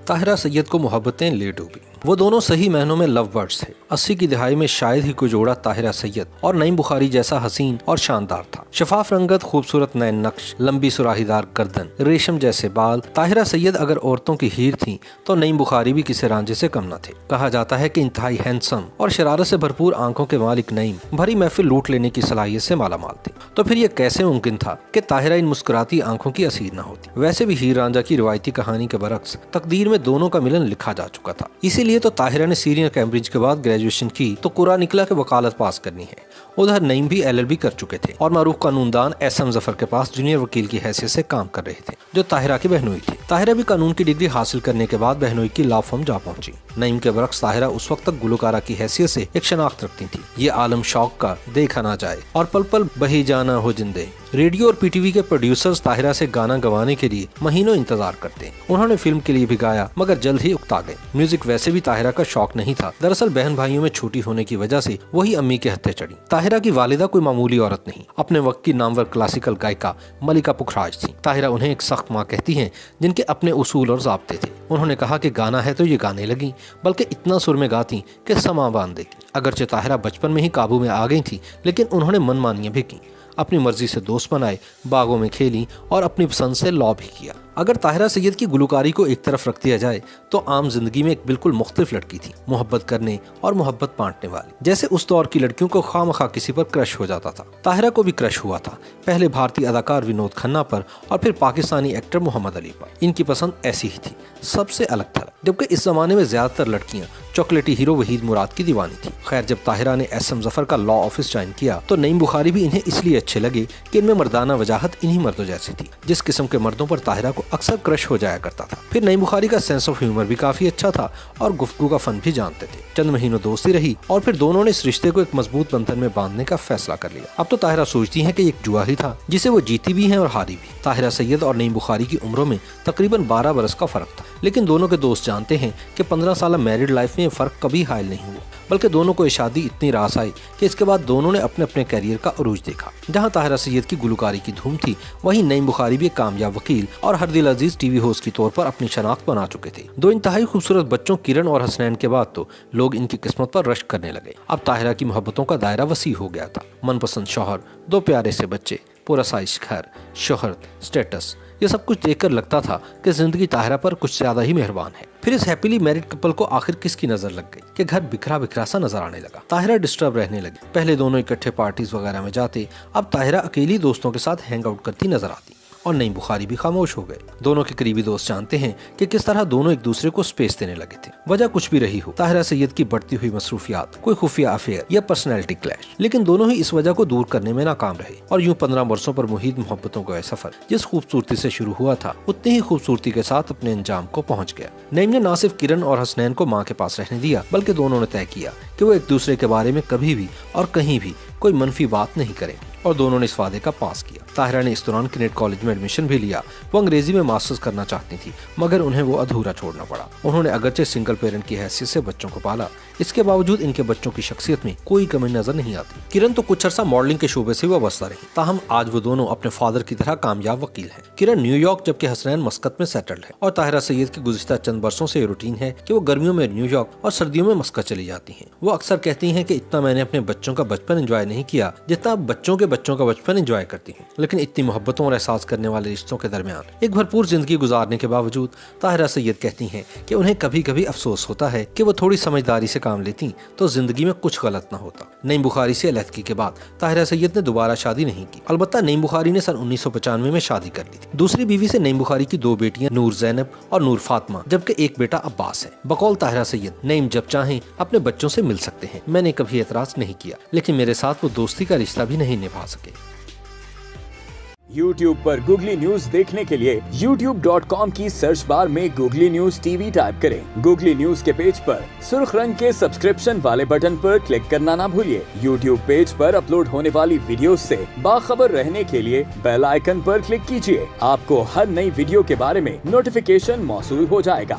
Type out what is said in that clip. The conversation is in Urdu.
طاہرہ سید کو محبتیں لے ڈوبی۔ وہ دونوں صحیح معنوں میں لو برڈز تھے۔ 80 کی دہائی میں شاید ہی کوئی جوڑا طاہرہ سید اور نعیم بخاری جیسا حسین اور شاندار تھا۔ شفاف رنگت، خوبصورت نئے نقش، لمبی سراہی دار گردن، ریشم جیسے بال۔ طاہرہ سید اگر عورتوں کی ہیر تھیں تو نعیم بخاری بھی کسی رانجھے سے کم نہ تھے۔ کہا جاتا ہے کہ انتہائی ہینڈسم اور شرارت سے بھرپور آنکھوں کے مالک نعیم بھری محفل لوٹ لینے کی صلاحیت سے مالا مال تھے۔ تو پھر یہ کیسے ممکن تھا کہ طاہرہ ان مسکراتی آنکھوں کی اسیر نہ ہوتی؟ ویسے بھی ہیر رانجھا کی روایتی کہانی کے برعکس تقدیر میں دونوں کا ملن لکھا جا چکا تھا۔ اسی لیے تو طاہرہ نے سینئر کیمبرج کے بعد گریجویشن کی تو قرعہ نکلا کہ وکالت پاس کرنی ہے۔ ادھر نعیم بھی LLB کر چکے تھے اور معروف قانون دان SM ظفر کے پاس جونیئر وکیل کی حیثیت سے کام کر رہے تھے، جو طاہرہ کی بہنوئی تھی۔ طاہرہ بھی قانون کی ڈگری حاصل کرنے کے بعد بہنوئی کی لا فرم جا پہنچی۔ نعیم کے برعکس طاہرہ اس وقت تک گلوکارہ کی حیثیت سے ایک شناخت رکھتی تھی۔ یہ عالم شوق کا دیکھا نہ جائے اور پل پل بہی جانا ہو جندے۔ ریڈیو اور PTV کے پروڈیوسرز طاہرہ سے گانا گوانے کے لیے مہینوں انتظار کرتے۔ انہوں نے فلم کے لیے بھی گایا مگر جلد ہی اکتا گئے۔ میوزک ویسے بھی طاہرہ کا شوق نہیں تھا، دراصل بہن بھائیوں میں چھوٹی ہونے کی وجہ سے وہی امی کے ہتھے چڑھی۔ طاہرہ کی والدہ کوئی معمولی عورت نہیں، اپنے وقت کی نامور کلاسیکل گائیکا ملکہ پکھراج تھی۔ طاہرہ انہیں ایک سخت ماں کہتی ہیں جن کے اپنے اصول اور ضابطے تھے۔ انہوں نے کہا کہ گانا ہے تو یہ گانے لگیں، بلکہ اتنا سر میں گاتی کہ سما باندھ دیتی۔ اگرچہ طاہرہ بچپن میں ہی قابو میں آ گئی تھی، لیکن انہوں نے من مانیاں بھی کی، اپنی مرضی سے دوست بنائے، باغوں میں کھیلی اور اپنی پسند سے لا بھی کیا۔ اگر طاہرہ سید کی گلوکاری کو ایک طرف رکھ دیا جائے تو عام زندگی میں ایک بالکل مختلف لڑکی تھی، محبت کرنے اور محبت بانٹنے والی۔ جیسے اس دور کی لڑکیوں کو خواہ مخواہ کسی پر کرش ہو جاتا تھا، طاہرہ کو بھی کرش ہوا تھا، پہلے بھارتی اداکار ونود کھنہ پر اور پھر پاکستانی ایکٹر محمد علی پر۔ ان کی پسند ایسی ہی تھی، سب سے الگ تھا، جبکہ اس زمانے میں زیادہ تر لڑکیاں چاکلیٹی ہیرو وحید مراد کی دیوانی تھی۔ خیر، جب طاہرہ نے SM ظفر کا لا آفس جوائن کیا تو نعیم بخاری بھی انہیں اس لیے اچھے لگے کہ ان میں مردانہ وجاہت انہی مردوں جیسی تھی جس قسم کے مردوں پر طاہرہ کو اکثر کرش ہو جایا کرتا تھا۔ پھر نعیم بخاری کا سینس آف ہیومر بھی کافی اچھا تھا اور گفتگو کا فن بھی جانتے تھے۔ چند مہینوں دوستی رہی اور پھر دونوں نے اس رشتے کو ایک مضبوط بندھن میں باندھنے کا فیصلہ کر لیا۔ اب تو طاہرہ سوچتی ہیں کہ ایک جوا ہی تھا جسے وہ جیتی بھی ہیں اور ہاری بھی۔ طاہرہ سید اور نعیم بخاری کی عمروں میں تقریباً 12 برس کا فرق تھا، لیکن دونوں کے دوست جانتے ہیں کہ 15 سالہ میرڈ لائف میں یہ فرق کبھی حائل نہیں ہوا، بلکہ دونوں کو یہ شادی اتنی راس آئی کہ اس کے بعد دونوں نے اپنے اپنے کیریئر کا عروج دیکھا۔ جہاں طاہرہ سید کی گلوکاری کی دھوم تھی، وہیں نعیم بخاری بھی ایک کامیاب وکیل اور ہر دل عزیز TV ہوسٹ کی طور پر اپنی شناخت بنا چکے تھے۔ دو انتہائی خوبصورت بچوں کرن اور حسنین کے بعد تو لوگ ان کی قسمت پر رشک کرنے لگے۔ اب طاہرہ کی محبتوں کا دائرہ وسیع ہو گیا تھا۔ من پسند شوہر، 2 پیارے سے بچے، پرآسائش گھر، شہرت، سٹیٹس، یہ سب کچھ دیکھ کر لگتا تھا کہ زندگی طاہرہ پر کچھ زیادہ ہی مہربان ہے۔ پھر اس ہیپیلی میرڈ کپل کو آخر کس کی نظر لگ گئی کہ گھر بکھرا بکھرا سا نظر آنے لگا۔ طاہرہ ڈسٹرب رہنے لگی۔ پہلے دونوں اکٹھے پارٹیز وغیرہ میں جاتے، اب طاہرہ اکیلی دوستوں کے ساتھ ہینگ آؤٹ کرتی نظر آتی اور نعیم بخاری بھی خاموش ہو گئے۔ دونوں کے قریبی دوست جانتے ہیں کہ کس طرح دونوں ایک دوسرے کو سپیس دینے لگے تھے، وجہ کچھ بھی رہی ہو، طاہرہ سید کی بڑھتی ہوئی مصروفیات، کوئی خفیہ افیئر یا پرسنالٹی کلیش، لیکن دونوں ہی اس وجہ کو دور کرنے میں ناکام رہے اور یوں 15 برسوں پر محیط محبتوں کا یہ سفر جس خوبصورتی سے شروع ہوا تھا اتنی ہی خوبصورتی کے ساتھ اپنے انجام کو پہنچ گیا۔ نعیم نے نہ صرف کرن اور حسنین کو ماں کے پاس رہنے دیا، بلکہ دونوں نے طے کیا کہ وہ ایک دوسرے کے بارے میں کبھی بھی اور کہیں بھی کوئی منفی بات نہیں کریں گے، اور دونوں نے اس وعدے کا پاس کیا۔ طاہرہ نے اس دوران کنیٹ کالج میں ایڈمیشن بھی لیا۔ وہ انگریزی میں ماسٹرز کرنا چاہتی تھی، مگر انہیں وہ ادھورا چھوڑنا پڑا۔ انہوں نے اگرچہ سنگل پیرنٹ کی حیثیت سے بچوں کو پالا، اس کے باوجود ان کے بچوں کی شخصیت میں کوئی کمی نظر نہیں آتی۔ کرن تو کچھ عرصہ ماڈلنگ کے شعبے سے وابستہ رہی، تاہم آج وہ دونوں اپنے فادر کی طرح کامیاب وکیل ہیں۔ کرن نیو یارک جبکہ حسنین مسقط میں سیٹلڈ ہے، اور طاہرہ سید کی گزشتہ چند برسوں سے یہ روٹین ہے کہ وہ گرمیوں میں نیو یارک اور سردیوں میں مسقط چلی جاتی ہیں۔ وہ اکثر کہتی ہیں کہ اتنا میں نے اپنے بچوں کا بچپن انجوائے نہیں کیا جتنا بچوں کے بچوں کا بچپن انجوائے کرتی ہیں، لیکن اتنی محبتوں اور احساس کرنے والے رشتوں کے درمیان ایک بھرپور زندگی گزارنے کے باوجود طاہرہ سید کہتی ہیں کہ انہیں کبھی کبھی افسوس ہوتا ہے کہ وہ تھوڑی سمجھداری سے کام لیتی تو زندگی میں کچھ غلط نہ ہوتا۔ نعیم بخاری سے علیحدگی کے بعد طاہرہ سید نے دوبارہ شادی نہیں کی، البتہ نعیم بخاری نے سن 1995 میں شادی کر لی تھی۔ دوسری بیوی سے نعیم بخاری کی 2 بیٹیاں نور زینب اور نور فاطمہ، جبکہ ایک بیٹا عباس ہے۔ بقول طاہرہ سید، نعیم جب چاہیں اپنے بچوں سے مل سکتے ہیں، میں نے کبھی اعتراض نہیں کیا، لیکن میرے ساتھ وہ دوستی کا رشتہ بھی نہیں نبھا سکے۔ YouTube پر گوگلی نیوز دیکھنے کے لیے youtube.com کی سرچ بار میں گوگلی نیوز TV ٹائپ کریں۔ گوگلی نیوز کے پیج پر سرخ رنگ کے سبسکرپشن والے بٹن پر کلک کرنا نہ بھولیے۔ YouTube پیج پر اپلوڈ ہونے والی ویڈیوز سے باخبر رہنے کے لیے بیل آئیکن پر کلک کیجیے۔ آپ کو ہر نئی ویڈیو کے بارے میں نوٹیفیکیشن موصول ہو جائے گا۔